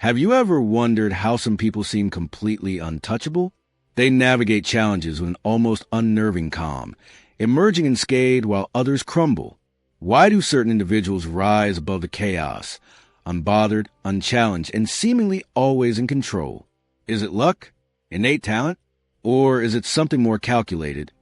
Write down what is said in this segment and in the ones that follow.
Have you ever wondered how some people seem completely untouchable? They navigate challenges with an almost unnerving calm, emerging unscathed while others crumble. Why do certain individuals rise above the chaos, unbothered, unchallenged, and seemingly always in control? Is it luck, innate talent, or is it something more calculated?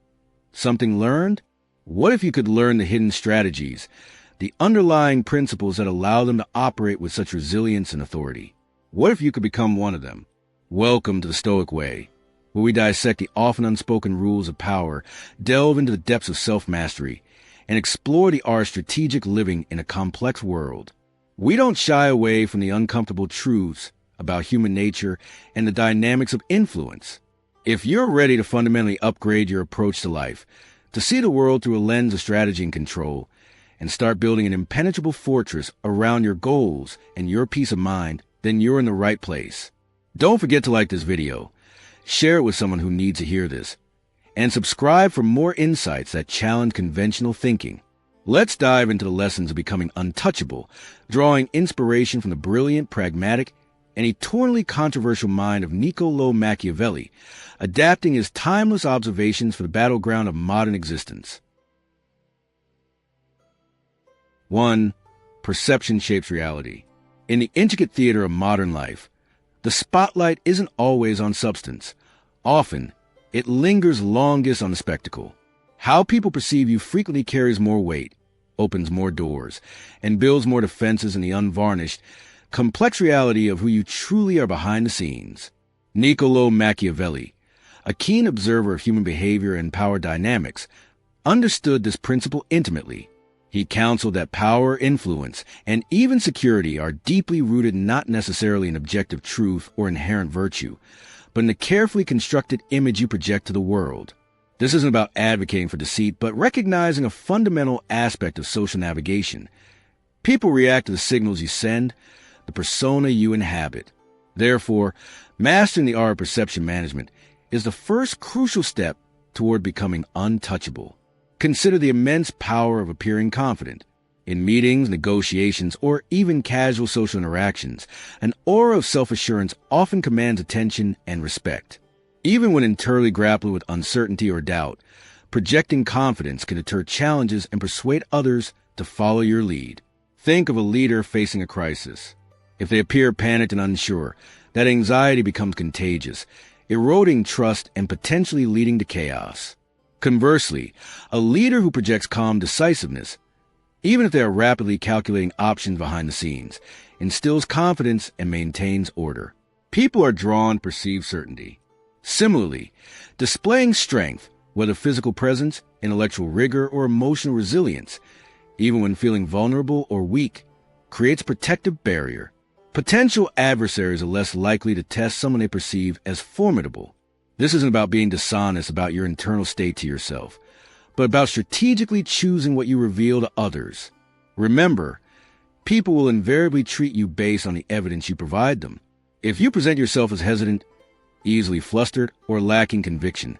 Something learned? What if you could learn the hidden strategies, the underlying principles that allow them to operate with such resilience and authority? What if you could become one of them? Welcome to the Stoic Way, where we dissect the often unspoken rules of power, delve into the depths of self-mastery, and explore the art of strategic living in a complex world. We don't shy away from the uncomfortable truths about human nature and the dynamics of influence. If you're ready to fundamentally upgrade your approach to life, to see the world through a lens of strategy and control, and start building an impenetrable fortress around your goals and your peace of mind, then you're in the right place. Don't forget to like this video, share it with someone who needs to hear this, and subscribe for more insights that challenge conventional thinking. Let's dive into the lessons of becoming untouchable, drawing inspiration from the brilliant, pragmatic, and eternally controversial mind of Niccolò Machiavelli, adapting his timeless observations for the battleground of modern existence. 1. Perception shapes reality. In the intricate theater of modern life, the spotlight isn't always on substance. Often, it lingers longest on the spectacle. How people perceive you frequently carries more weight, opens more doors, and builds more defenses in the unvarnished, complex reality of who you truly are behind the scenes. Niccolò Machiavelli, a keen observer of human behavior and power dynamics, understood this principle intimately. He counseled that power, influence, and even security are deeply rooted not necessarily in objective truth or inherent virtue, but in the carefully constructed image you project to the world. This isn't about advocating for deceit, but recognizing a fundamental aspect of social navigation. People react to the signals you send, the persona you inhabit. Therefore, mastering the art of perception management is the first crucial step toward becoming untouchable. Consider the immense power of appearing confident. In meetings, negotiations, or even casual social interactions, an aura of self-assurance often commands attention and respect. Even when internally grappling with uncertainty or doubt, projecting confidence can deter challenges and persuade others to follow your lead. Think of a leader facing a crisis. If they appear panicked and unsure, that anxiety becomes contagious, eroding trust and potentially leading to chaos. Conversely, a leader who projects calm decisiveness, even if they are rapidly calculating options behind the scenes, instills confidence and maintains order. People are drawn to perceived certainty. Similarly, displaying strength, whether physical presence, intellectual rigor, or emotional resilience, even when feeling vulnerable or weak, creates a protective barrier. Potential adversaries are less likely to test someone they perceive as formidable. This isn't about being dishonest about your internal state to yourself, but about strategically choosing what you reveal to others. Remember, people will invariably treat you based on the evidence you provide them. If you present yourself as hesitant, easily flustered, or lacking conviction,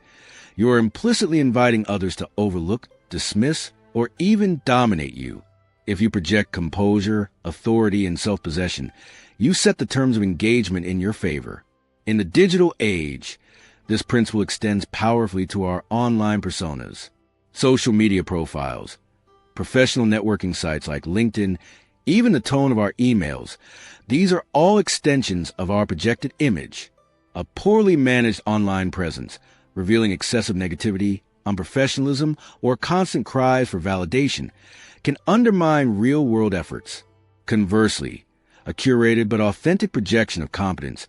you are implicitly inviting others to overlook, dismiss, or even dominate you. If you project composure, authority, and self-possession, you set the terms of engagement in your favor. In the digital age, this principle extends powerfully to our online personas, social media profiles, professional networking sites like LinkedIn, even the tone of our emails. These are all extensions of our projected image. A poorly managed online presence, revealing excessive negativity, unprofessionalism, or constant cries for validation, can undermine real-world efforts. Conversely, a curated but authentic projection of competence,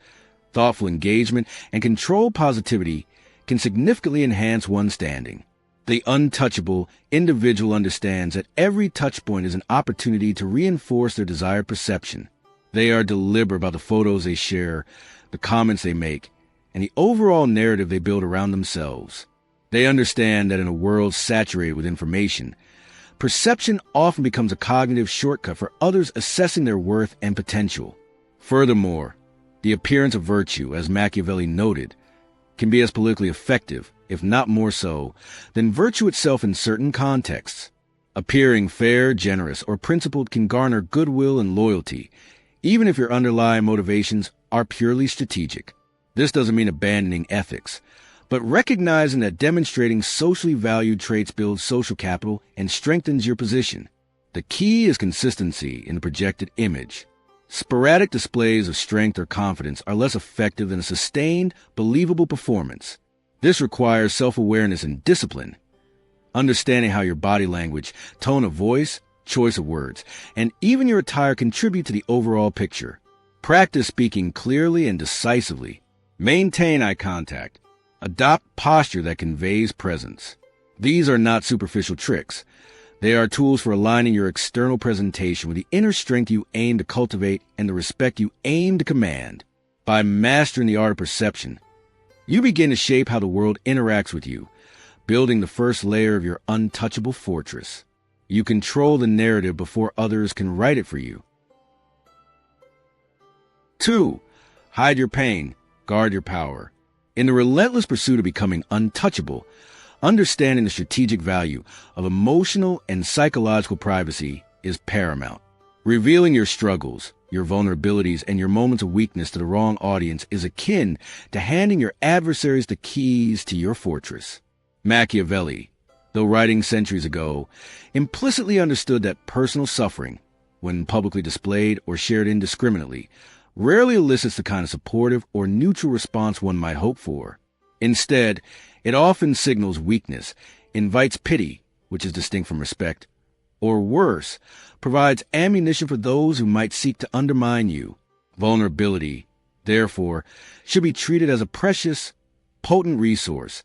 thoughtful engagement, and controlled positivity can significantly enhance one's standing. The untouchable individual understands that every touchpoint is an opportunity to reinforce their desired perception. They are deliberate about the photos they share, the comments they make, and the overall narrative they build around themselves. They understand that in a world saturated with information, perception often becomes a cognitive shortcut for others assessing their worth and potential. Furthermore, the appearance of virtue, as Machiavelli noted, can be as politically effective, if not more so, than virtue itself in certain contexts. Appearing fair, generous, or principled can garner goodwill and loyalty, even if your underlying motivations are purely strategic. This doesn't mean abandoning ethics, but recognizing that demonstrating socially valued traits builds social capital and strengthens your position. The key is consistency in the projected image. Sporadic displays of strength or confidence are less effective than a sustained, believable performance. This requires self-awareness and discipline. Understanding how your body language, tone of voice, choice of words, and even your attire contribute to the overall picture. Practice speaking clearly and decisively. Maintain eye contact. Adopt posture that conveys presence. These are not superficial tricks. They are tools for aligning your external presentation with the inner strength you aim to cultivate and the respect you aim to command. By mastering the art of perception, you begin to shape how the world interacts with you, building the first layer of your untouchable fortress. You control the narrative before others can write it for you. 2. Hide your pain, guard your power. In the relentless pursuit of becoming untouchable, understanding the strategic value of emotional and psychological privacy is paramount. Revealing your struggles, your vulnerabilities, and your moments of weakness to the wrong audience is akin to handing your adversaries the keys to your fortress. Machiavelli, though writing centuries ago, implicitly understood that personal suffering, when publicly displayed or shared indiscriminately, rarely elicits the kind of supportive or neutral response one might hope for. Instead, it often signals weakness, invites pity, which is distinct from respect, or worse, provides ammunition for those who might seek to undermine you. Vulnerability, therefore, should be treated as a precious, potent resource,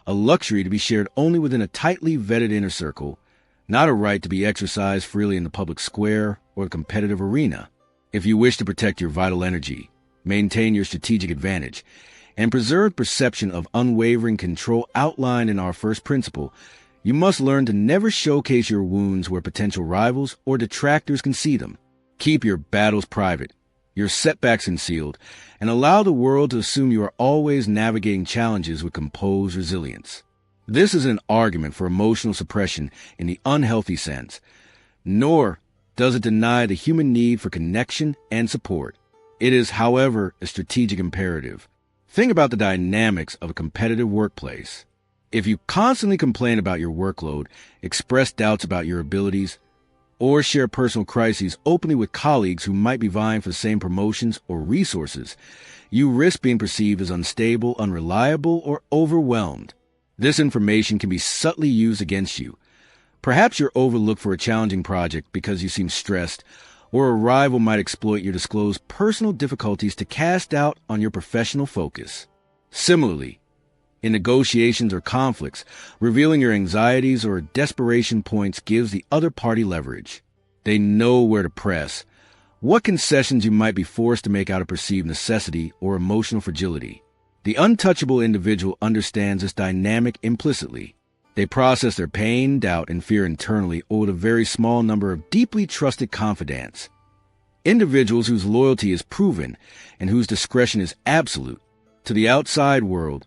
a luxury to be shared only within a tightly vetted inner circle, not a right to be exercised freely in the public square or the competitive arena. If you wish to protect your vital energy, maintain your strategic advantage, and preserve perception of unwavering control outlined in our first principle, you must learn to never showcase your wounds where potential rivals or detractors can see them. Keep your battles private, your setbacks concealed, and allow the world to assume you are always navigating challenges with composed resilience. This is an argument for emotional suppression in the unhealthy sense, nor does it deny the human need for connection and support. It is, however, a strategic imperative. Think about the dynamics of a competitive workplace. If you constantly complain about your workload, express doubts about your abilities, or share personal crises openly with colleagues who might be vying for the same promotions or resources, you risk being perceived as unstable, unreliable, or overwhelmed. This information can be subtly used against you. Perhaps you're overlooked for a challenging project because you seem stressed, or a rival might exploit your disclosed personal difficulties to cast doubt on your professional focus. Similarly, in negotiations or conflicts, revealing your anxieties or desperation points gives the other party leverage. They know where to press, what concessions you might be forced to make out of perceived necessity or emotional fragility. The untouchable individual understands this dynamic implicitly. They process their pain, doubt, and fear internally or with a very small number of deeply trusted confidants. Individuals whose loyalty is proven and whose discretion is absolute. To the outside world,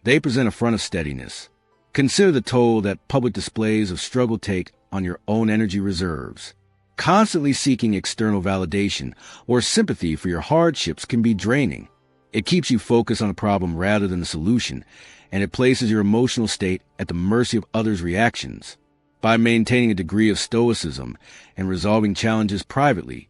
they present a front of steadiness. Consider the toll that public displays of struggle take on your own energy reserves. Constantly seeking external validation or sympathy for your hardships can be draining. It keeps you focused on a problem rather than the solution, and it places your emotional state at the mercy of others' reactions. By maintaining a degree of stoicism and resolving challenges privately,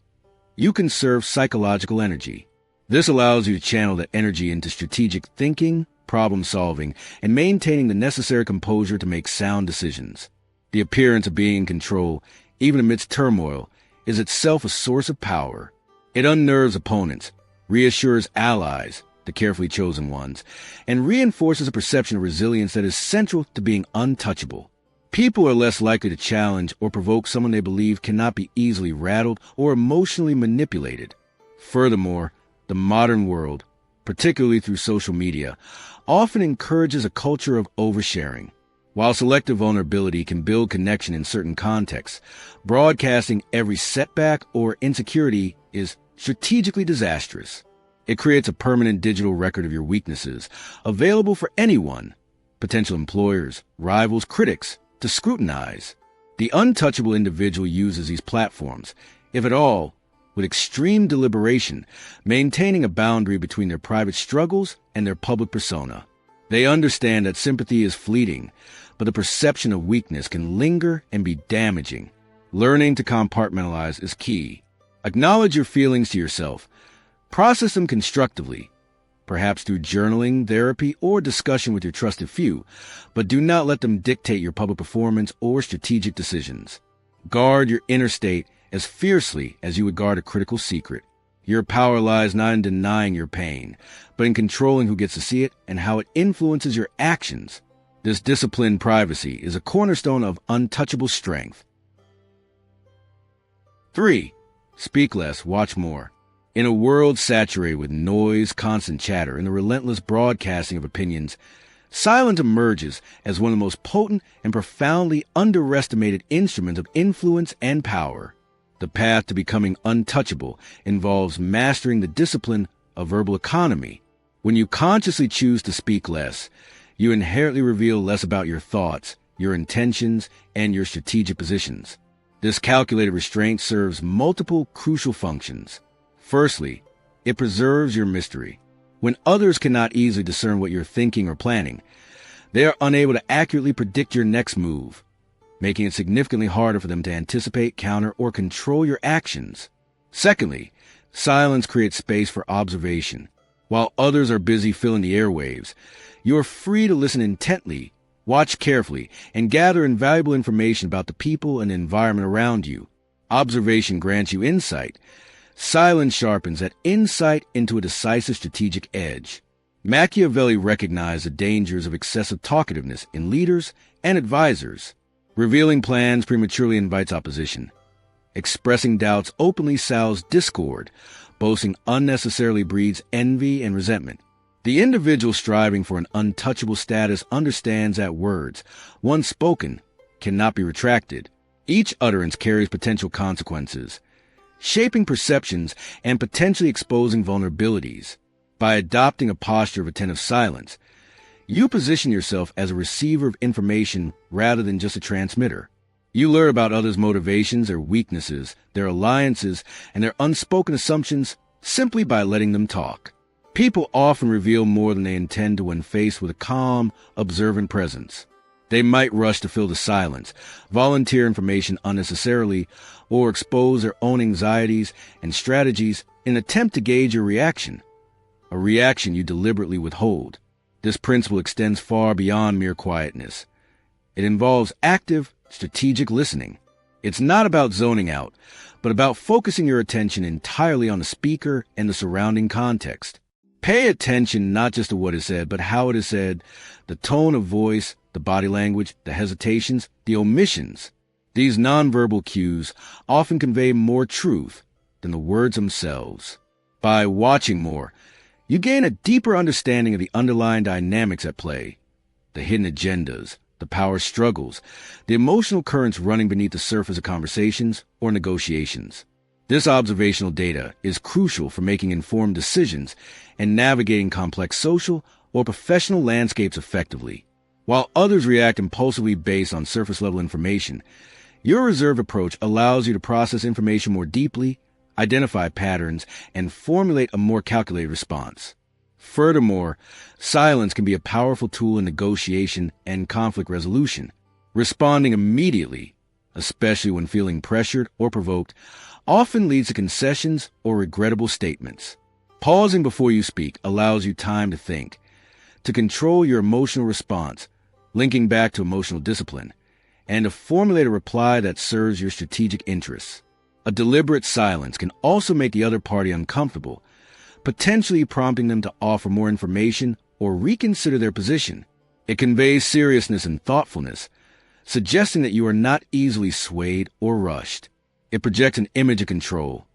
you conserve psychological energy. This allows you to channel that energy into strategic thinking, problem-solving, and maintaining the necessary composure to make sound decisions. The appearance of being in control, even amidst turmoil, is itself a source of power. It unnerves opponents, reassures allies, the carefully chosen ones, and reinforces a perception of resilience that is central to being untouchable. People are less likely to challenge or provoke someone they believe cannot be easily rattled or emotionally manipulated. Furthermore, the modern world, particularly through social media, often encourages a culture of oversharing. While selective vulnerability can build connection in certain contexts, broadcasting every setback or insecurity is strategically disastrous. It creates a permanent digital record of your weaknesses, available for anyone, potential employers, rivals, critics, to scrutinize. The untouchable individual uses these platforms, if at all, with extreme deliberation, maintaining a boundary between their private struggles and their public persona. They understand that sympathy is fleeting, but the perception of weakness can linger and be damaging. Learning to compartmentalize is key. Acknowledge your feelings to yourself. Process them constructively, perhaps through journaling, therapy, or discussion with your trusted few, but do not let them dictate your public performance or strategic decisions. Guard your inner state as fiercely as you would guard a critical secret. Your power lies not in denying your pain, but in controlling who gets to see it and how it influences your actions. This disciplined privacy is a cornerstone of untouchable strength. 3. Speak less, watch more. In a world saturated with noise, constant chatter, and the relentless broadcasting of opinions, silence emerges as one of the most potent and profoundly underestimated instruments of influence and power. The path to becoming untouchable involves mastering the discipline of verbal economy. When you consciously choose to speak less, you inherently reveal less about your thoughts, your intentions, and your strategic positions. This calculated restraint serves multiple crucial functions. Firstly, it preserves your mystery. When others cannot easily discern what you're thinking or planning, they are unable to accurately predict your next move, making it significantly harder for them to anticipate, counter, or control your actions. Secondly, silence creates space for observation. While others are busy filling the airwaves, you are free to listen intently, watch carefully, and gather invaluable information about the people and environment around you. Observation grants you insight. Silence sharpens that insight into a decisive strategic edge. Machiavelli recognized the dangers of excessive talkativeness in leaders and advisors. Revealing plans prematurely invites opposition. Expressing doubts openly sows discord. Boasting unnecessarily breeds envy and resentment. The individual striving for an untouchable status understands that words, once spoken, cannot be retracted. Each utterance carries potential consequences, shaping perceptions and potentially exposing vulnerabilities. By adopting a posture of attentive silence, you position yourself as a receiver of information rather than just a transmitter. You learn about others' motivations, their weaknesses, their alliances, and their unspoken assumptions simply by letting them talk. People often reveal more than they intend to when faced with a calm, observant presence. They might rush to fill the silence, volunteer information unnecessarily, or expose their own anxieties and strategies in an attempt to gauge your reaction, a reaction you deliberately withhold. This principle extends far beyond mere quietness. It involves active, strategic listening. It's not about zoning out, but about focusing your attention entirely on the speaker and the surrounding context. Pay attention not just to what is said, but how it is said, the tone of voice, the body language, the hesitations, the omissions. These nonverbal cues often convey more truth than the words themselves. By watching more, you gain a deeper understanding of the underlying dynamics at play, the hidden agendas, the power struggles, the emotional currents running beneath the surface of conversations or negotiations. This observational data is crucial for making informed decisions and navigating complex social or professional landscapes effectively. While others react impulsively based on surface-level information, your reserved approach allows you to process information more deeply, identify patterns, and formulate a more calculated response. Furthermore, silence can be a powerful tool in negotiation and conflict resolution. Responding immediately, especially when feeling pressured or provoked, often leads to concessions or regrettable statements. Pausing before you speak allows you time to think, to control your emotional response, linking back to emotional discipline, and to formulate a reply that serves your strategic interests. A deliberate silence can also make the other party uncomfortable, potentially prompting them to offer more information or reconsider their position. It conveys seriousness and thoughtfulness, suggesting that you are not easily swayed or rushed. It projects an image of control.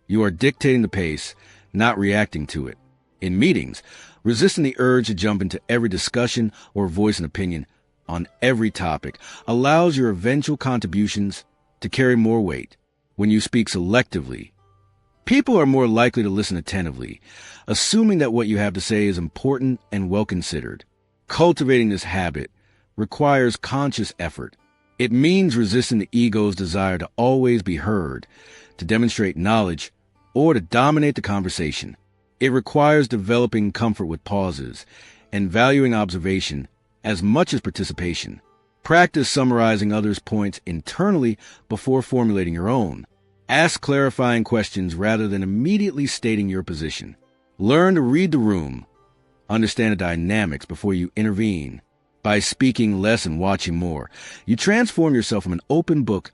You are dictating the pace, not reacting to it. In meetings, resisting the urge to jump into every discussion or voice an opinion on every topic allows your eventual contributions to carry more weight. When you speak selectively, people are more likely to listen attentively, assuming that what you have to say is important and well considered. Cultivating this habit requires conscious effort. It means resisting the ego's desire to always be heard, to demonstrate knowledge, or to dominate the conversation. It requires developing comfort with pauses and valuing observation as much as participation. Practice summarizing others' points internally before formulating your own. Ask clarifying questions rather than immediately stating your position. Learn to read the room. Understand the dynamics before you intervene. By speaking less and watching more, you transform yourself from an open book,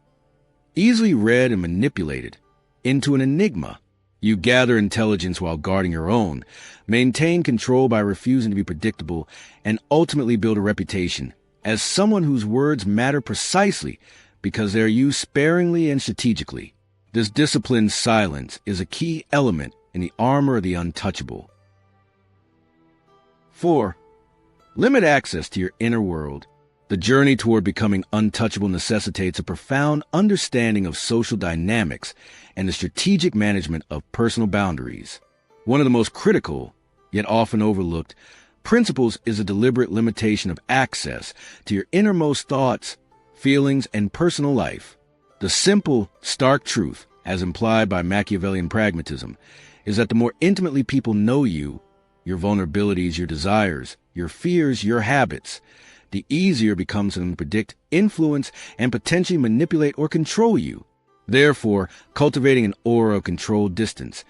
easily read and manipulated, into an enigma. You gather intelligence while guarding your own, maintain control by refusing to be predictable, and ultimately build a reputation as someone whose words matter precisely because they are used sparingly and strategically. This disciplined silence is a key element in the armor of the untouchable. 4. Limit access to your inner world. The journey toward becoming untouchable necessitates a profound understanding of social dynamics and the strategic management of personal boundaries. One of the most critical, yet often overlooked, principles is a deliberate limitation of access to your innermost thoughts, feelings, and personal life. The simple, stark truth, as implied by Machiavellian pragmatism, is that the more intimately people know you, your vulnerabilities, your desires, your fears, your habits, the easier it becomes for them to predict, influence, and potentially manipulate or control you. Therefore, cultivating an aura of controlled distance,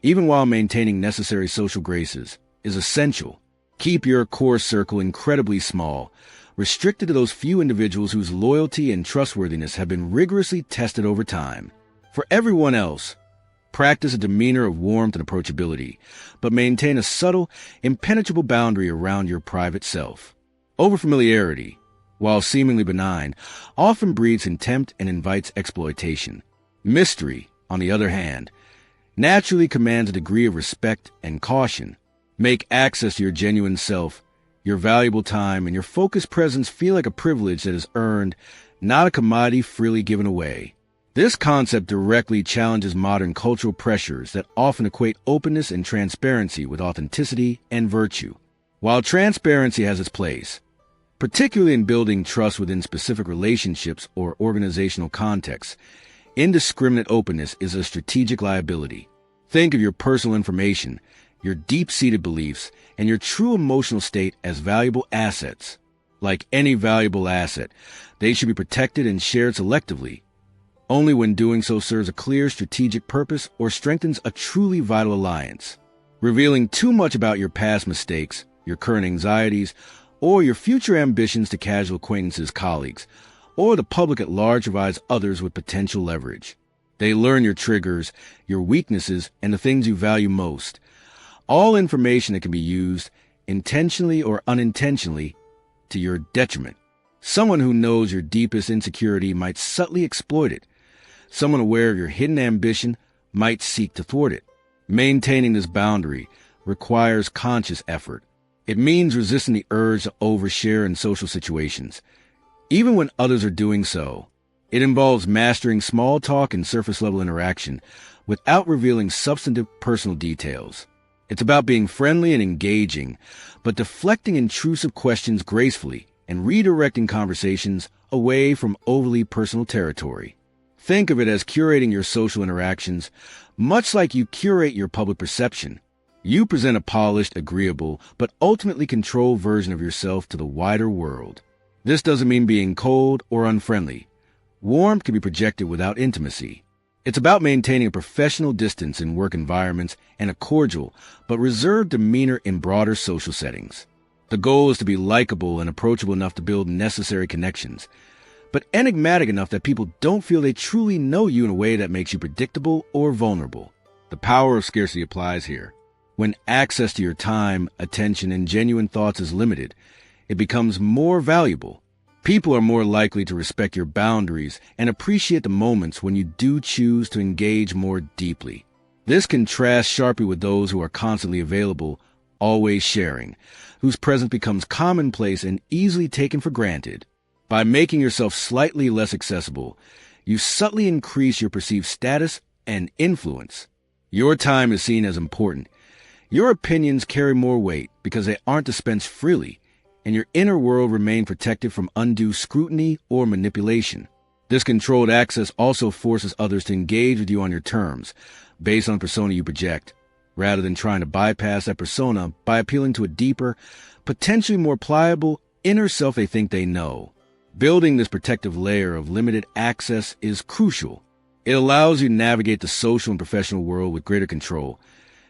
even while maintaining necessary social graces, is essential. Keep your core circle incredibly small, restricted to those few individuals whose loyalty and trustworthiness have been rigorously tested over time. For everyone else, practice a demeanor of warmth and approachability, but maintain a subtle, impenetrable boundary around your private self. Overfamiliarity, while seemingly benign, often breeds contempt and invites exploitation. Mystery, on the other hand, naturally commands a degree of respect and caution. Make access to your genuine self, your valuable time, and your focused presence feel like a privilege that is earned, not a commodity freely given away. This concept directly challenges modern cultural pressures that often equate openness and transparency with authenticity and virtue. While transparency has its place, particularly in building trust within specific relationships or organizational contexts, indiscriminate openness is a strategic liability. Think of your personal information, your deep-seated beliefs, and your true emotional state as valuable assets. Like any valuable asset, they should be protected and shared selectively, only when doing so serves a clear strategic purpose or strengthens a truly vital alliance. Revealing too much about your past mistakes, your current anxieties, or your future ambitions to casual acquaintances, colleagues, or the public at large provides others with potential leverage. They learn your triggers, your weaknesses, and the things you value most. All information that can be used, intentionally or unintentionally, to your detriment. Someone who knows your deepest insecurity might subtly exploit it. Someone aware of your hidden ambition might seek to thwart it. Maintaining this boundary requires conscious effort. It means resisting the urge to overshare in social situations, even when others are doing so. It involves mastering small talk and surface-level interaction without revealing substantive personal details. It's about being friendly and engaging, but deflecting intrusive questions gracefully and redirecting conversations away from overly personal territory. Think of it as curating your social interactions, much like you curate your public perception. You present a polished, agreeable, but ultimately controlled version of yourself to the wider world. This doesn't mean being cold or unfriendly. Warmth can be projected without intimacy. It's about maintaining a professional distance in work environments and a cordial but reserved demeanor in broader social settings. The goal is to be likable and approachable enough to build necessary connections, but enigmatic enough that people don't feel they truly know you in a way that makes you predictable or vulnerable. The power of scarcity applies here. When access to your time, attention, and genuine thoughts is limited, it becomes more valuable. People are more likely to respect your boundaries and appreciate the moments when you do choose to engage more deeply. This contrasts sharply with those who are constantly available, always sharing, whose presence becomes commonplace and easily taken for granted. By making yourself slightly less accessible, you subtly increase your perceived status and influence. Your time is seen as important. Your opinions carry more weight because they aren't dispensed freely, and your inner world remains protected from undue scrutiny or manipulation. This controlled access also forces others to engage with you on your terms, based on the persona you project, rather than trying to bypass that persona by appealing to a deeper, potentially more pliable, inner self they think they know. Building this protective layer of limited access is crucial. It allows you to navigate the social and professional world with greater control,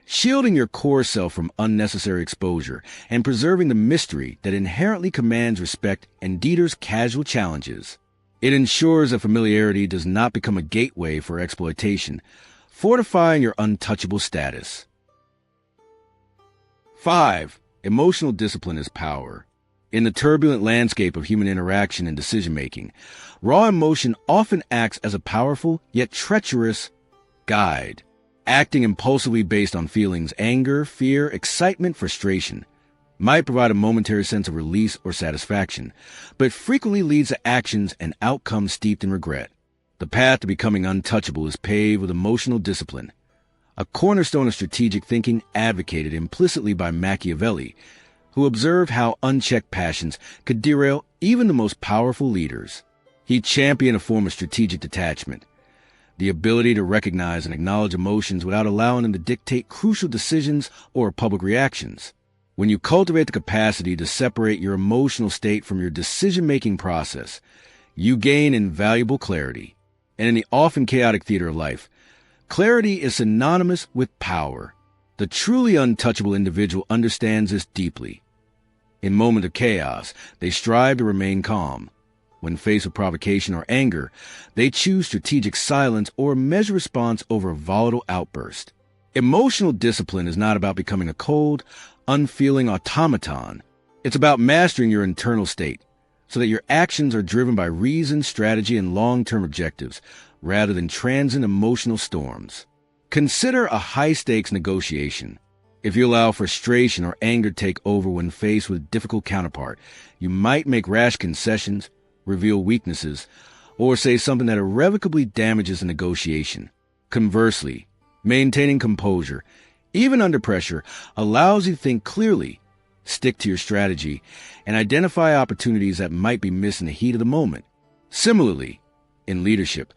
shielding your core self from unnecessary exposure and preserving the mystery that inherently commands respect and Dieter's casual challenges. It ensures that familiarity does not become a gateway for exploitation, fortifying your untouchable status. 5. Emotional discipline is power. In the turbulent landscape of human interaction and decision-making, raw emotion often acts as a powerful yet treacherous guide, acting impulsively based on feelings anger, fear, excitement, frustration. Might provide a momentary sense of release or satisfaction, but frequently leads to actions and outcomes steeped in regret. The path to becoming untouchable is paved with emotional discipline, a cornerstone of strategic thinking advocated implicitly by Machiavelli, who observed how unchecked passions could derail even the most powerful leaders. He championed a form of strategic detachment, the ability to recognize and acknowledge emotions without allowing them to dictate crucial decisions or public reactions. When you cultivate the capacity to separate your emotional state from your decision-making process, you gain invaluable clarity. And in the often chaotic theater of life, clarity is synonymous with power. The truly untouchable individual understands this deeply. In moments of chaos, they strive to remain calm. When faced with provocation or anger, they choose strategic silence or measured response over a volatile outburst. Emotional discipline is not about becoming a cold, unfeeling automaton. It's about mastering your internal state so that your actions are driven by reason, strategy, and long-term objectives rather than transient emotional storms. Consider a high-stakes negotiation. If you allow frustration or anger to take over when faced with a difficult counterpart, you might make rash concessions, reveal weaknesses, or say something that irrevocably damages the negotiation. Conversely, maintaining composure, even under pressure, allows you to think clearly, stick to your strategy, and identify opportunities that might be missed in the heat of the moment. Similarly, in leadership,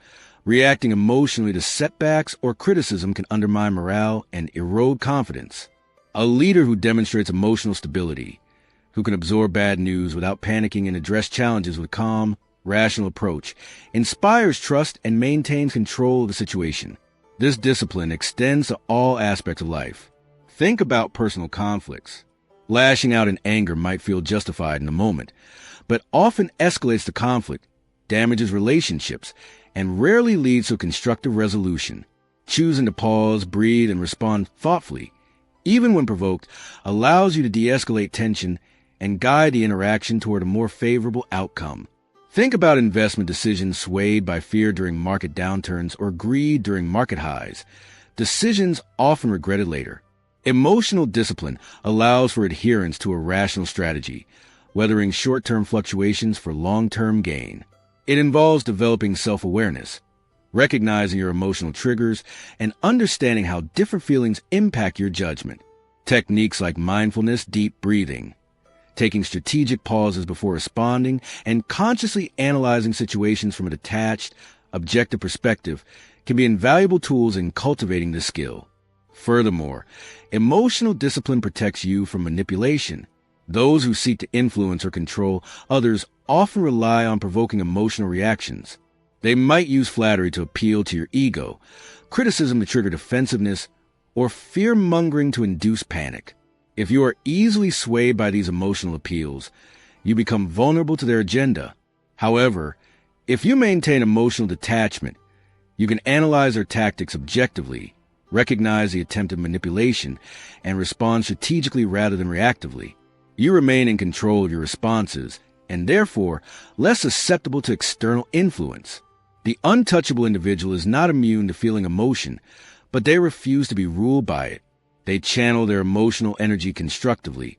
reacting emotionally to setbacks or criticism can undermine morale and erode confidence. A leader who demonstrates emotional stability, who can absorb bad news without panicking and address challenges with calm, rational approach, inspires trust and maintains control of the situation. This discipline extends to all aspects of life. Think about personal conflicts. Lashing out in anger might feel justified in the moment, but often escalates the conflict, damages relationships, and rarely leads to a constructive resolution. Choosing to pause, breathe, and respond thoughtfully, even when provoked, allows you to de-escalate tension and guide the interaction toward a more favorable outcome. Think about investment decisions swayed by fear during market downturns or greed during market highs. Decisions often regretted later. Emotional discipline allows for adherence to a rational strategy, weathering short-term fluctuations for long-term gain. It involves developing self-awareness, recognizing your emotional triggers, and understanding how different feelings impact your judgment. Techniques like mindfulness, deep breathing, taking strategic pauses before responding, and consciously analyzing situations from a detached, objective perspective can be invaluable tools in cultivating this skill. Furthermore, emotional discipline protects you from manipulation. Those who seek to influence or control others often rely on provoking emotional reactions. They might use flattery to appeal to your ego, criticism to trigger defensiveness, or fear-mongering to induce panic. If you are easily swayed by these emotional appeals, you become vulnerable to their agenda. However, if you maintain emotional detachment, you can analyze their tactics objectively, recognize the attempted manipulation, and respond strategically rather than reactively. You remain in control of your responses, and therefore less susceptible to external influence. The untouchable individual is not immune to feeling emotion, but they refuse to be ruled by it. They channel their emotional energy constructively,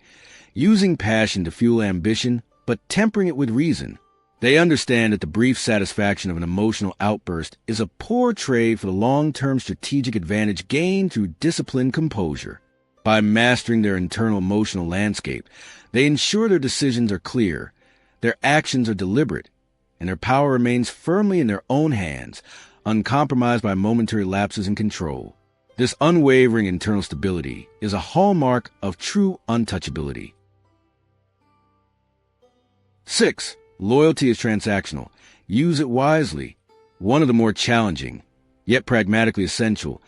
using passion to fuel ambition, but tempering it with reason. They understand that the brief satisfaction of an emotional outburst is a poor trade for the long-term strategic advantage gained through disciplined composure. By mastering their internal emotional landscape, they ensure their decisions are clear, their actions are deliberate, and their power remains firmly in their own hands, uncompromised by momentary lapses in control. This unwavering internal stability is a hallmark of true untouchability. 6. Loyalty is transactional. Use it wisely. One of the more challenging, yet pragmatically essential,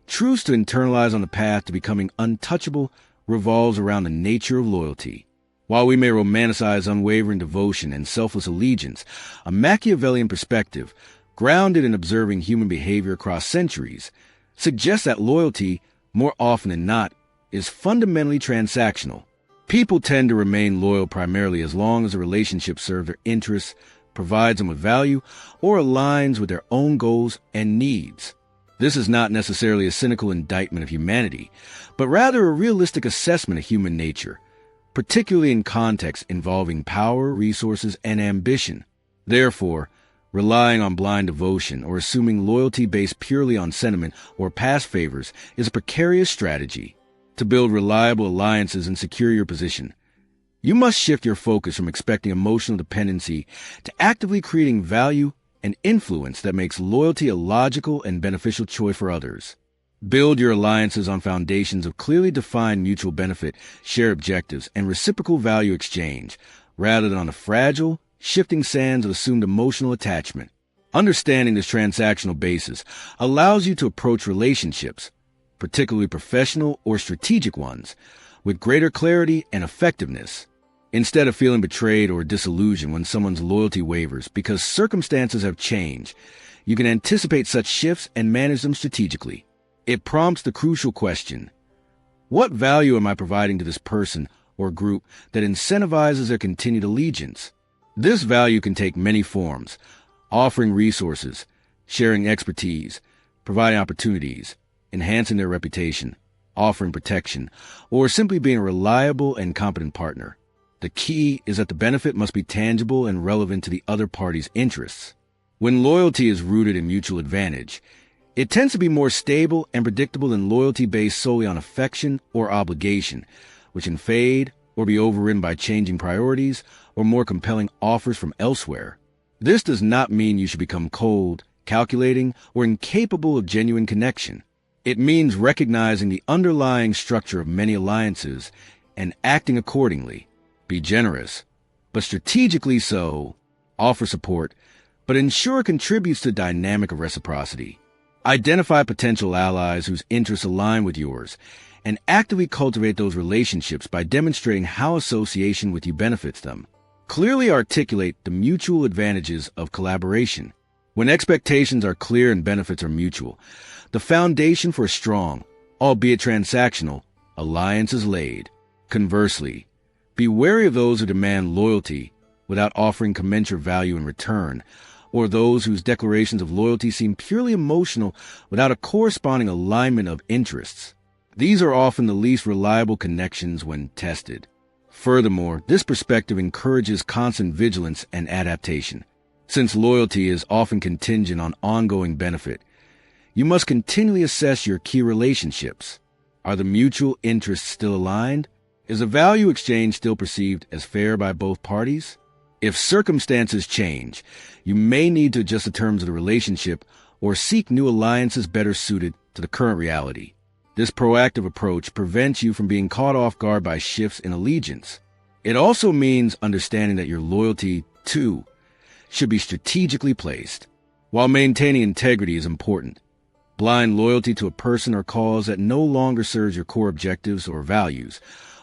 truths to internalize on the path to becoming untouchable revolves around the nature of loyalty. While we may romanticize unwavering devotion and selfless allegiance, a Machiavellian perspective, grounded in observing human behavior across centuries, suggests that loyalty, more often than not, is fundamentally transactional. People tend to remain loyal primarily as long as a relationship serves their interests, provides them with value, or aligns with their own goals and needs. This is not necessarily a cynical indictment of humanity, but rather a realistic assessment of human nature, particularly in contexts involving power, resources, and ambition. Therefore, relying on blind devotion or assuming loyalty based purely on sentiment or past favors is a precarious strategy. To build reliable alliances and secure your position, you must shift your focus from expecting emotional dependency to actively creating value and influence that makes loyalty a logical and beneficial choice for others. Build your alliances on foundations of clearly defined mutual benefit, shared objectives, and reciprocal value exchange, rather than on the fragile, shifting sands of assumed emotional attachment. Understanding this transactional basis allows you to approach relationships, particularly professional or strategic ones, with greater clarity and effectiveness. Instead of feeling betrayed or disillusioned when someone's loyalty wavers because circumstances have changed, you can anticipate such shifts and manage them strategically. It prompts the crucial question: what value am I providing to this person or group that incentivizes their continued allegiance? This value can take many forms: offering resources, sharing expertise, providing opportunities, enhancing their reputation, offering protection, or simply being a reliable and competent partner. The key is that the benefit must be tangible and relevant to the other party's interests. When loyalty is rooted in mutual advantage, it tends to be more stable and predictable than loyalty based solely on affection or obligation, which can fade or be overridden by changing priorities or more compelling offers from elsewhere. This does not mean you should become cold, calculating, or incapable of genuine connection. It means recognizing the underlying structure of many alliances and acting accordingly. Be generous, but strategically so. Offer support, but ensure it contributes to the dynamic of reciprocity. Identify potential allies whose interests align with yours, and actively cultivate those relationships by demonstrating how association with you benefits them. Clearly articulate the mutual advantages of collaboration. When expectations are clear and benefits are mutual, the foundation for a strong, albeit transactional, alliance is laid. Conversely, be wary of those who demand loyalty without offering commensurate value in return, or those whose declarations of loyalty seem purely emotional without a corresponding alignment of interests. These are often the least reliable connections when tested. Furthermore, this perspective encourages constant vigilance and adaptation. Since loyalty is often contingent on ongoing benefit, you must continually assess your key relationships. Are the mutual interests still aligned? Is the value exchange still perceived as fair by both parties? If circumstances change, you may need to adjust the terms of the relationship or seek new alliances better suited to the current reality. This proactive approach prevents you from being caught off guard by shifts in allegiance. It also means understanding that your loyalty, too, should be strategically placed. While maintaining integrity is important, blind loyalty to a person or cause that no longer serves your core objectives or values,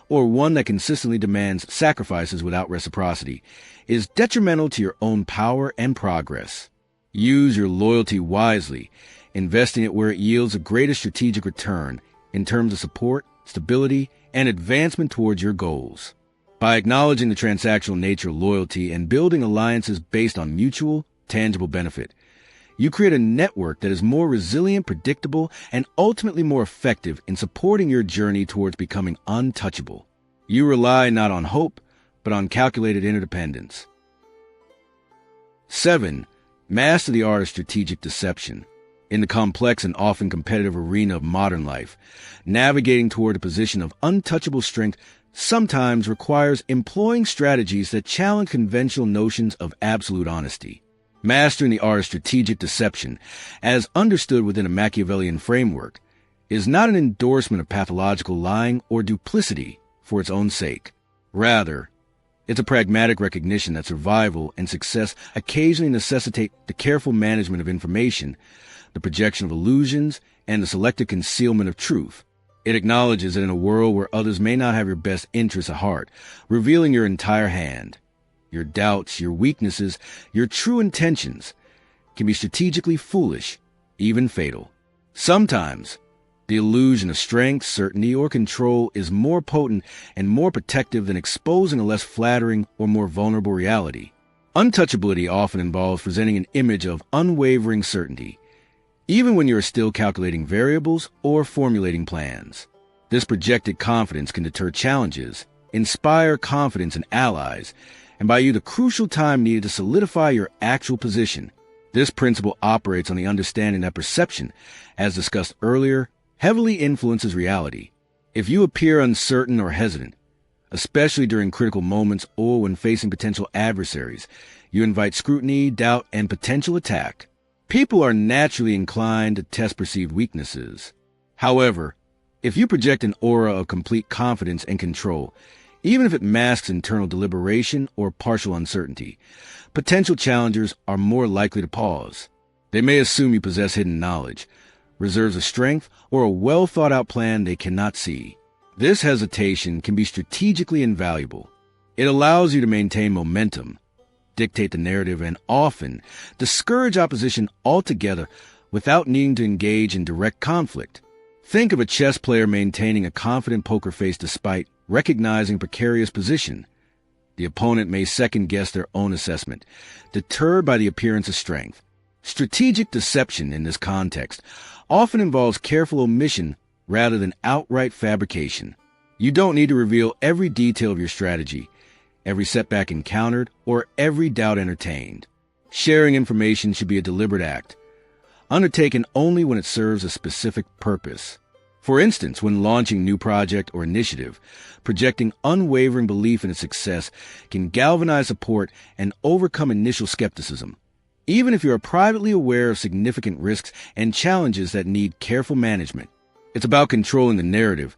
or one that consistently demands sacrifices without reciprocity, is detrimental to your own power and progress. Use your loyalty wisely, investing it where it yields the greatest strategic return in terms of support, stability, and advancement towards your goals. By acknowledging the transactional nature of loyalty and building alliances based on mutual, tangible benefit, you create a network that is more resilient, predictable, and ultimately more effective in supporting your journey towards becoming untouchable. You rely not on hope, but on calculated interdependence. 7. Master the art of strategic deception. In the complex and often competitive arena of modern life, navigating toward a position of untouchable strength sometimes requires employing strategies that challenge conventional notions of absolute honesty. Mastering the art of strategic deception, as understood within a Machiavellian framework, is not an endorsement of pathological lying or duplicity for its own sake. Rather, it's a pragmatic recognition that survival and success occasionally necessitate the careful management of information, the projection of illusions, and the selective concealment of truth. It acknowledges that in a world where others may not have your best interests at heart, revealing your entire hand, your doubts, your weaknesses, your true intentions, can be strategically foolish, even fatal. Sometimes, the illusion of strength, certainty, or control is more potent and more protective than exposing a less flattering or more vulnerable reality. Untouchability often involves presenting an image of unwavering certainty, even when you are still calculating variables or formulating plans. This projected confidence can deter challenges, inspire confidence in allies, and buy you the crucial time needed to solidify your actual position. This principle operates on the understanding that perception, as discussed earlier, heavily influences reality. If you appear uncertain or hesitant, especially during critical moments or when facing potential adversaries, you invite scrutiny, doubt, and potential attack. People are naturally inclined to test perceived weaknesses. However, if you project an aura of complete confidence and control, even if it masks internal deliberation or partial uncertainty, potential challengers are more likely to pause. They may assume you possess hidden knowledge, reserves of strength, or a well-thought-out plan they cannot see. This hesitation can be strategically invaluable. It allows you to maintain momentum, dictate the narrative, and often discourage opposition altogether without needing to engage in direct conflict. Think of a chess player maintaining a confident poker face despite recognizing a precarious position. The opponent may second-guess their own assessment, deterred by the appearance of strength. Strategic deception in this context often involves careful omission rather than outright fabrication. You don't need to reveal every detail of your strategy, every setback encountered, or every doubt entertained. Sharing information should be a deliberate act, undertaken only when it serves a specific purpose. For instance, when launching a new project or initiative, projecting unwavering belief in its success can galvanize support and overcome initial skepticism, even if you are privately aware of significant risks and challenges that need careful management. It's about controlling the narrative,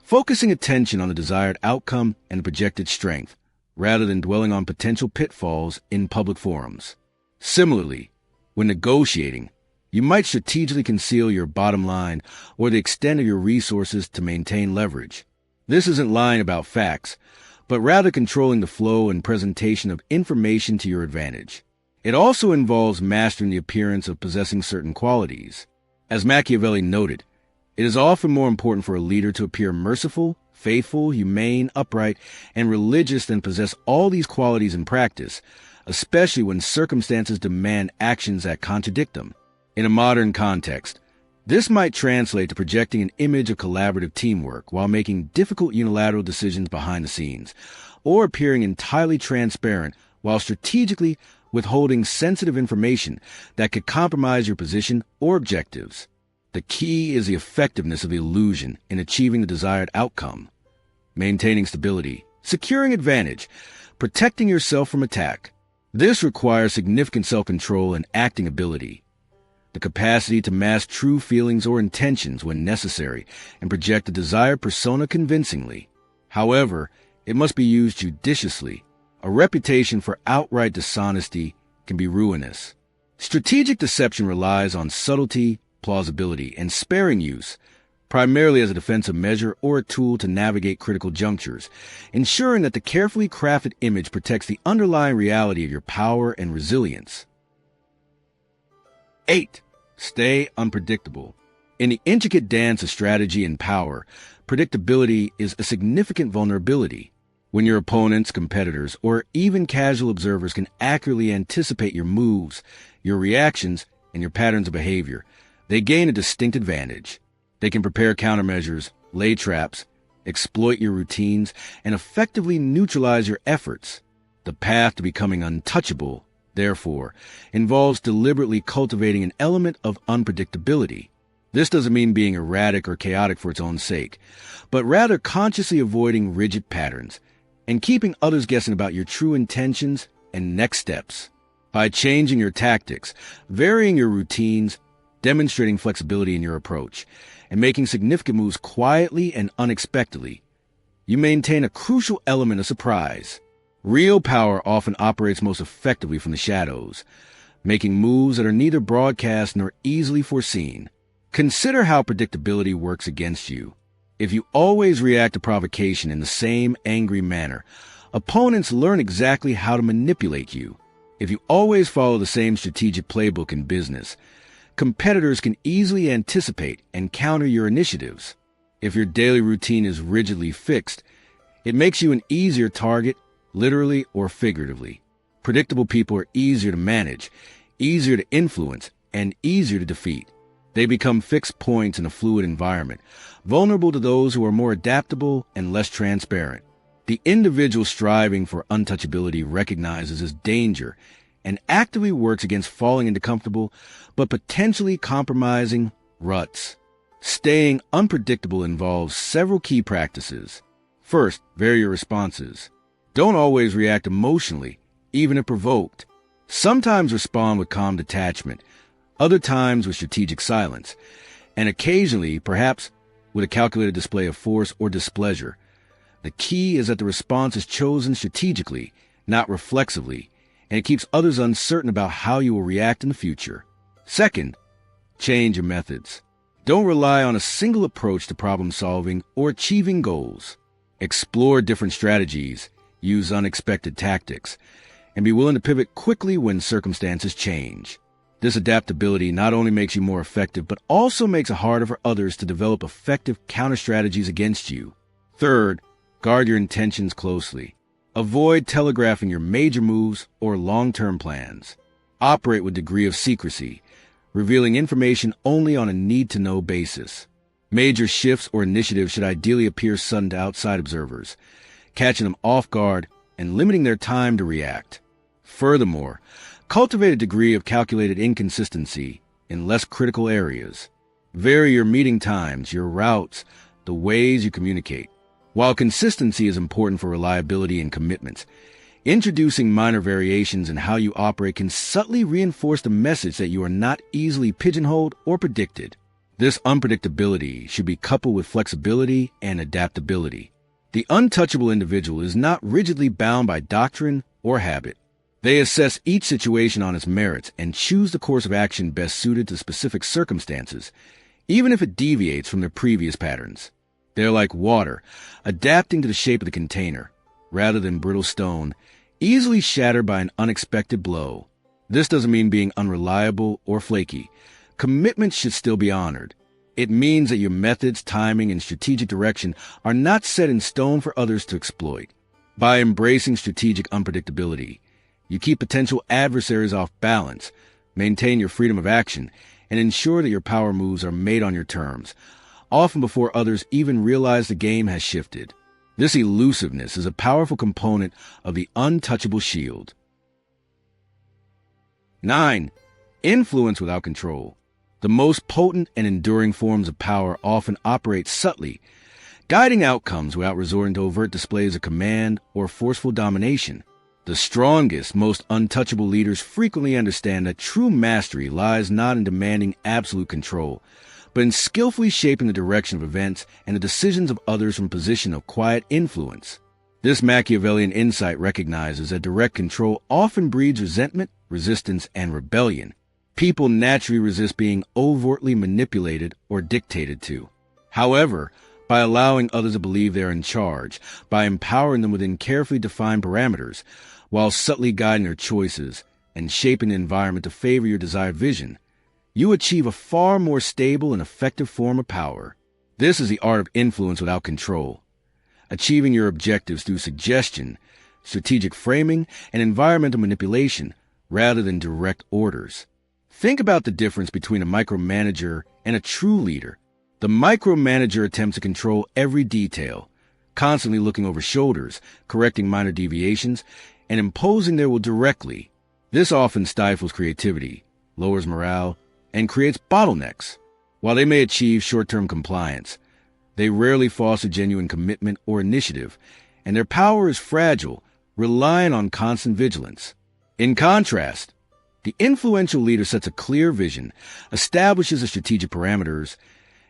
focusing attention on the desired outcome and the projected strength, rather than dwelling on potential pitfalls in public forums. Similarly, when negotiating, you might strategically conceal your bottom line or the extent of your resources to maintain leverage. This isn't lying about facts, but rather controlling the flow and presentation of information to your advantage. It also involves mastering the appearance of possessing certain qualities. As Machiavelli noted, it is often more important for a leader to appear merciful, faithful, humane, upright, and religious than possess all these qualities in practice, especially when circumstances demand actions that contradict them. In a modern context, this might translate to projecting an image of collaborative teamwork while making difficult unilateral decisions behind the scenes, or appearing entirely transparent while strategically withholding sensitive information that could compromise your position or objectives. The key is the effectiveness of the illusion in achieving the desired outcome, maintaining stability, securing advantage, protecting yourself from attack. This requires significant self-control and acting ability, the capacity to mask true feelings or intentions when necessary and project the desired persona convincingly. However, it must be used judiciously. A reputation for outright dishonesty can be ruinous. Strategic deception relies on subtlety, plausibility, and sparing use, primarily as a defensive measure or a tool to navigate critical junctures, ensuring that the carefully crafted image protects the underlying reality of your power and resilience. 8. Stay unpredictable. In the intricate dance of strategy and power, predictability is a significant vulnerability. When your opponents, competitors, or even casual observers can accurately anticipate your moves, your reactions, and your patterns of behavior, they gain a distinct advantage. They can prepare countermeasures, lay traps, exploit your routines, and effectively neutralize your efforts. The path to becoming untouchable, therefore, involves deliberately cultivating an element of unpredictability. This doesn't mean being erratic or chaotic for its own sake, but rather consciously avoiding rigid patterns and keeping others guessing about your true intentions and next steps. By changing your tactics, varying your routines, demonstrating flexibility in your approach, and making significant moves quietly and unexpectedly, you maintain a crucial element of surprise. Real power often operates most effectively from the shadows, making moves that are neither broadcast nor easily foreseen. Consider how predictability works against you. If you always react to provocation in the same angry manner, opponents learn exactly how to manipulate you. If you always follow the same strategic playbook in business, competitors can easily anticipate and counter your initiatives. If your daily routine is rigidly fixed, it makes you an easier target, literally or figuratively. Predictable people are easier to manage, easier to influence, and easier to defeat. They become fixed points in a fluid environment, vulnerable to those who are more adaptable and less transparent. The individual striving for untouchability recognizes this danger and actively works against falling into comfortable but potentially compromising ruts. Staying unpredictable involves several key practices. First, vary your responses. Don't always react emotionally, even if provoked. Sometimes respond with calm detachment, other times with strategic silence, and occasionally, perhaps, with a calculated display of force or displeasure. The key is that the response is chosen strategically, not reflexively, and it keeps others uncertain about how you will react in the future. Second, change your methods. Don't rely on a single approach to problem solving or achieving goals. Explore different strategies, use unexpected tactics, and be willing to pivot quickly when circumstances change. This adaptability not only makes you more effective, but also makes it harder for others to develop effective counter-strategies against you. Third, guard your intentions closely. Avoid telegraphing your major moves or long-term plans. Operate with a degree of secrecy, revealing information only on a need-to-know basis. Major shifts or initiatives should ideally appear sudden to outside observers, catching them off guard and limiting their time to react. Furthermore, cultivate a degree of calculated inconsistency in less critical areas. Vary your meeting times, your routes, the ways you communicate. While consistency is important for reliability and commitments, introducing minor variations in how you operate can subtly reinforce the message that you are not easily pigeonholed or predicted. This unpredictability should be coupled with flexibility and adaptability. The untouchable individual is not rigidly bound by doctrine or habit. They assess each situation on its merits and choose the course of action best suited to specific circumstances, even if it deviates from their previous patterns. They're like water, adapting to the shape of the container, rather than brittle stone, easily shattered by an unexpected blow. This doesn't mean being unreliable or flaky. Commitments should still be honored. It means that your methods, timing, and strategic direction are not set in stone for others to exploit. By embracing strategic unpredictability, you keep potential adversaries off balance, maintain your freedom of action, and ensure that your power moves are made on your terms, often before others even realize the game has shifted. This elusiveness is a powerful component of the untouchable shield. 9. Influence without control. The most potent and enduring forms of power often operate subtly, guiding outcomes without resorting to overt displays of command or forceful domination. The strongest, most untouchable leaders frequently understand that true mastery lies not in demanding absolute control, but in skillfully shaping the direction of events and the decisions of others from a position of quiet influence. This Machiavellian insight recognizes that direct control often breeds resentment, resistance, and rebellion. People naturally resist being overtly manipulated or dictated to. However, by allowing others to believe they're in charge, by empowering them within carefully defined parameters, while subtly guiding their choices and shaping the environment to favor your desired vision, you achieve a far more stable and effective form of power. This is the art of influence without control, achieving your objectives through suggestion, strategic framing, and environmental manipulation rather than direct orders. Think about the difference between a micromanager and a true leader. The micromanager attempts to control every detail, constantly looking over shoulders, correcting minor deviations, and imposing their will directly. This often stifles creativity, lowers morale, and creates bottlenecks. While they may achieve short-term compliance, they rarely foster genuine commitment or initiative, and their power is fragile, relying on constant vigilance. In contrast, the influential leader sets a clear vision, establishes the strategic parameters,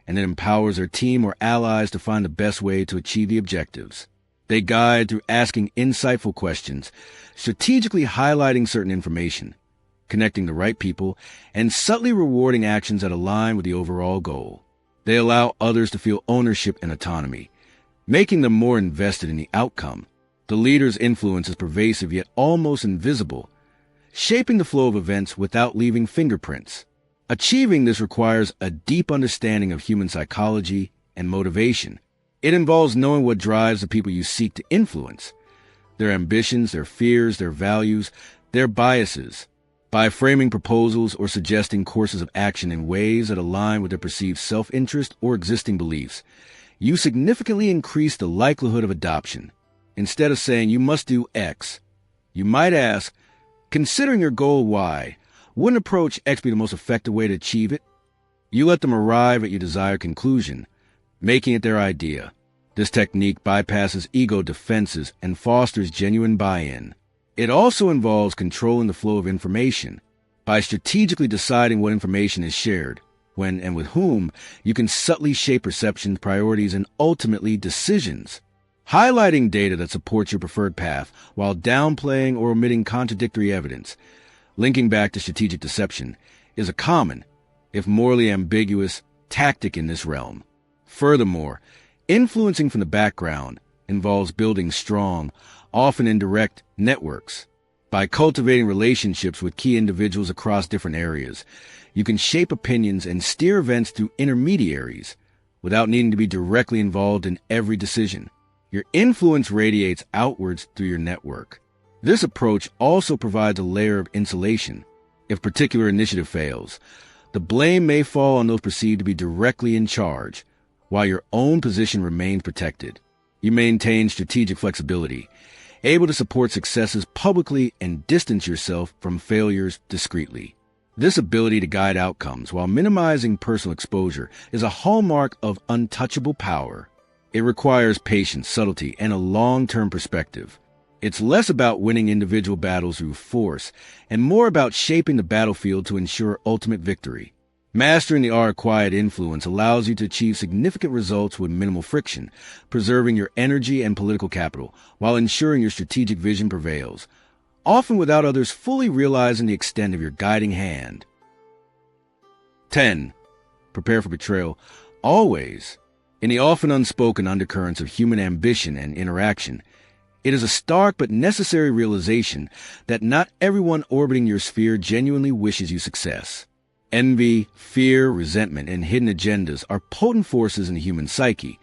and then empowers their team or allies to find the best way to achieve the objectives. They guide through asking insightful questions, strategically highlighting certain information, connecting the right people, and subtly rewarding actions that align with the overall goal. They allow others to feel ownership and autonomy, making them more invested in the outcome. The leader's influence is pervasive yet almost invisible, shaping the flow of events without leaving fingerprints. Achieving this requires a deep understanding of human psychology and motivation. It involves knowing what drives the people you seek to influence, their ambitions, their fears, their values, their biases. By framing proposals or suggesting courses of action in ways that align with their perceived self-interest or existing beliefs, you significantly increase the likelihood of adoption. Instead of saying, "You must do X," you might ask, "Considering your goal Y, wouldn't approach X be the most effective way to achieve it?" You let them arrive at your desired conclusion, making it their idea. This technique bypasses ego defenses and fosters genuine buy-in. It also involves controlling the flow of information. By strategically deciding what information is shared, when and with whom, you can subtly shape perceptions, priorities, and ultimately decisions. Highlighting data that supports your preferred path while downplaying or omitting contradictory evidence, linking back to strategic deception, is a common, if morally ambiguous, tactic in this realm. Furthermore, influencing from the background involves building strong, often indirect, networks. By cultivating relationships with key individuals across different areas, you can shape opinions and steer events through intermediaries without needing to be directly involved in every decision. Your influence radiates outwards through your network. This approach also provides a layer of insulation. If a particular initiative fails, the blame may fall on those perceived to be directly in charge, while your own position remains protected. You maintain strategic flexibility, able to support successes publicly and distance yourself from failures discreetly. This ability to guide outcomes while minimizing personal exposure is a hallmark of untouchable power. It requires patience, subtlety, and a long-term perspective. It's less about winning individual battles through force and more about shaping the battlefield to ensure ultimate victory. Mastering the art of quiet influence allows you to achieve significant results with minimal friction, preserving your energy and political capital while ensuring your strategic vision prevails, often without others fully realizing the extent of your guiding hand. 10. Prepare for betrayal. Always. In the often unspoken undercurrents of human ambition and interaction, it is a stark but necessary realization that not everyone orbiting your sphere genuinely wishes you success. Envy, fear, resentment, and hidden agendas are potent forces in the human psyche,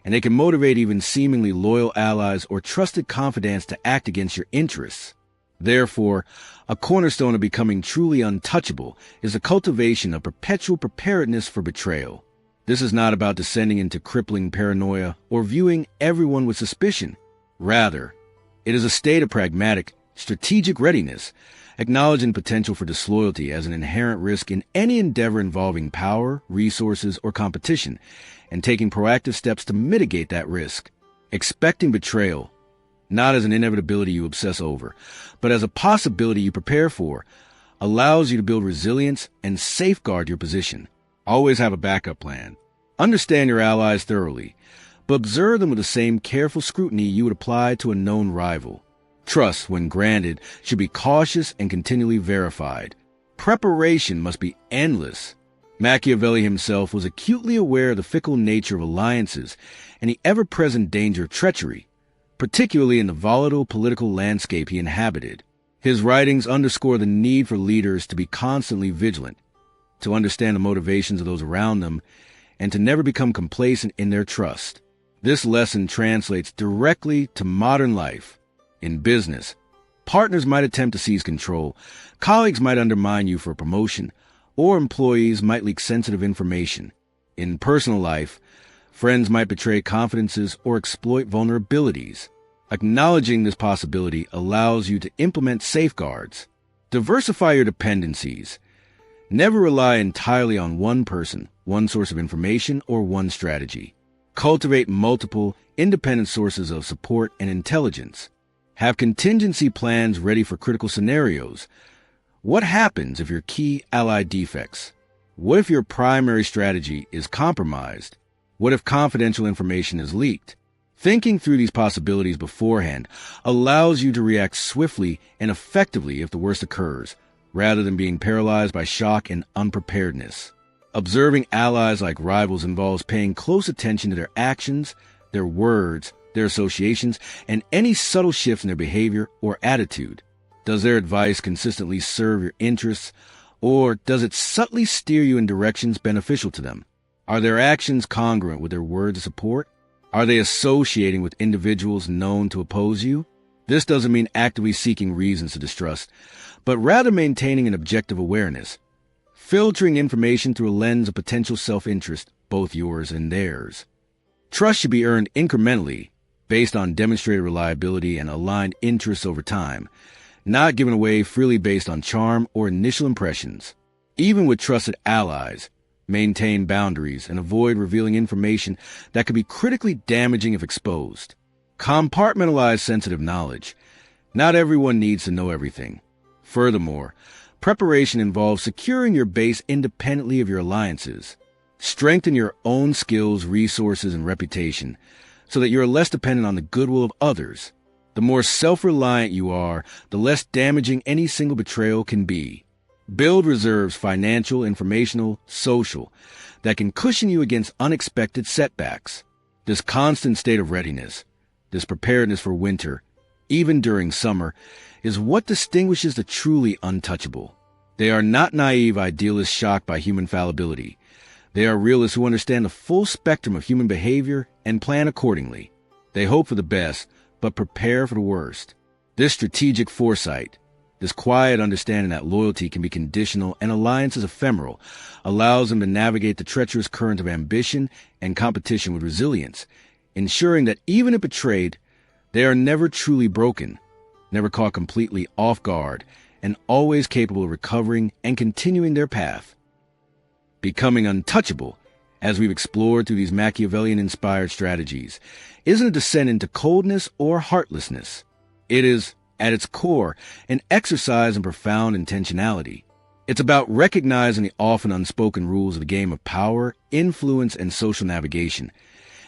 and they can motivate even seemingly loyal allies or trusted confidants to act against your interests. Therefore, a cornerstone of becoming truly untouchable is the cultivation of perpetual preparedness for betrayal. This is not about descending into crippling paranoia or viewing everyone with suspicion. Rather, it is a state of pragmatic, strategic readiness, acknowledging potential for disloyalty as an inherent risk in any endeavor involving power, resources, or competition, and taking proactive steps to mitigate that risk. Expecting betrayal, not as an inevitability you obsess over, but as a possibility you prepare for, allows you to build resilience and safeguard your position. Always have a backup plan. Understand your allies thoroughly, but observe them with the same careful scrutiny you would apply to a known rival. Trust, when granted, should be cautious and continually verified. Preparation must be endless. Machiavelli himself was acutely aware of the fickle nature of alliances and the ever-present danger of treachery, particularly in the volatile political landscape he inhabited. His writings underscore the need for leaders to be constantly vigilant, to understand the motivations of those around them, and to never become complacent in their trust. This lesson translates directly to modern life. In business, partners might attempt to seize control, colleagues might undermine you for a promotion, or employees might leak sensitive information. In personal life, friends might betray confidences or exploit vulnerabilities. Acknowledging this possibility allows you to implement safeguards. Diversify your dependencies. Never rely entirely on one person, one source of information, or one strategy. Cultivate multiple, independent sources of support and intelligence. Have contingency plans ready for critical scenarios. What happens if your key ally defects? What if your primary strategy is compromised? What if confidential information is leaked? Thinking through these possibilities beforehand allows you to react swiftly and effectively if the worst occurs, rather than being paralyzed by shock and unpreparedness. Observing allies like rivals involves paying close attention to their actions, their words, their associations, and any subtle shifts in their behavior or attitude. Does their advice consistently serve your interests, or does it subtly steer you in directions beneficial to them? Are their actions congruent with their words of support? Are they associating with individuals known to oppose you? This doesn't mean actively seeking reasons to distrust, but rather maintaining an objective awareness, filtering information through a lens of potential self-interest, both yours and theirs. Trust should be earned incrementally, based on demonstrated reliability and aligned interests over time, not given away freely based on charm or initial impressions. Even with trusted allies, maintain boundaries and avoid revealing information that could be critically damaging if exposed. Compartmentalize sensitive knowledge. Not everyone needs to know everything. Furthermore, preparation involves securing your base independently of your alliances. Strengthen your own skills, resources, and reputation so that you're less dependent on the goodwill of others. The more self-reliant you are, the less damaging any single betrayal can be. Build reserves, financial, informational, social, that can cushion you against unexpected setbacks. This constant state of readiness, this preparedness for winter, even during summer, is what distinguishes the truly untouchable. They are not naive idealists shocked by human fallibility. They are realists who understand the full spectrum of human behavior and plan accordingly. They hope for the best, but prepare for the worst. This strategic foresight, this quiet understanding that loyalty can be conditional and alliances ephemeral, allows them to navigate the treacherous current of ambition and competition with resilience, ensuring that even if betrayed, they are never truly broken, never caught completely off guard, and always capable of recovering and continuing their path. Becoming untouchable, as we've explored through these Machiavellian-inspired strategies, isn't a descent into coldness or heartlessness. It is, at its core, an exercise in profound intentionality. It's about recognizing the often unspoken rules of the game of power, influence, and social navigation,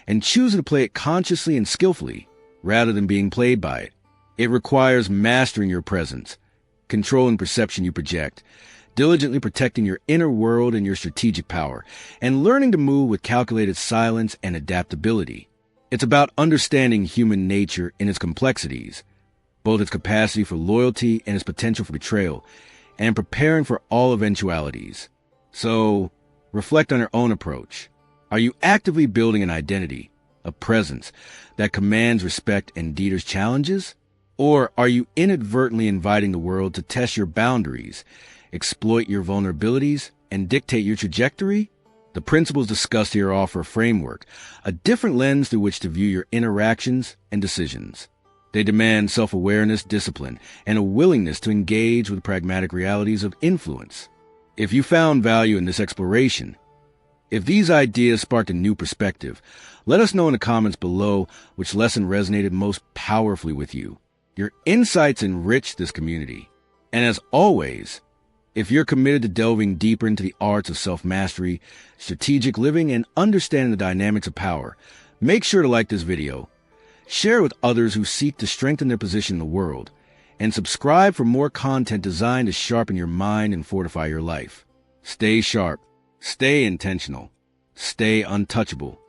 and choosing to play it consciously and skillfully, rather than being played by it. It requires mastering your presence, controlling perception you project, diligently protecting your inner world and your strategic power, and learning to move with calculated silence and adaptability. It's about understanding human nature in its complexities, both its capacity for loyalty and its potential for betrayal, and preparing for all eventualities. So, reflect on your own approach. Are you actively building an identity, a presence, that commands respect and deters challenges? Or are you inadvertently inviting the world to test your boundaries, exploit your vulnerabilities, and dictate your trajectory? The principles discussed here offer a framework, a different lens through which to view your interactions and decisions. They demand self-awareness, discipline, and a willingness to engage with pragmatic realities of influence. If you found value in this exploration, if these ideas sparked a new perspective, let us know in the comments below which lesson resonated most powerfully with you. Your insights enrich this community. And as always, if you're committed to delving deeper into the arts of self-mastery, strategic living, and understanding the dynamics of power, make sure to like this video, share it with others who seek to strengthen their position in the world, and subscribe for more content designed to sharpen your mind and fortify your life. Stay sharp, stay intentional, stay untouchable.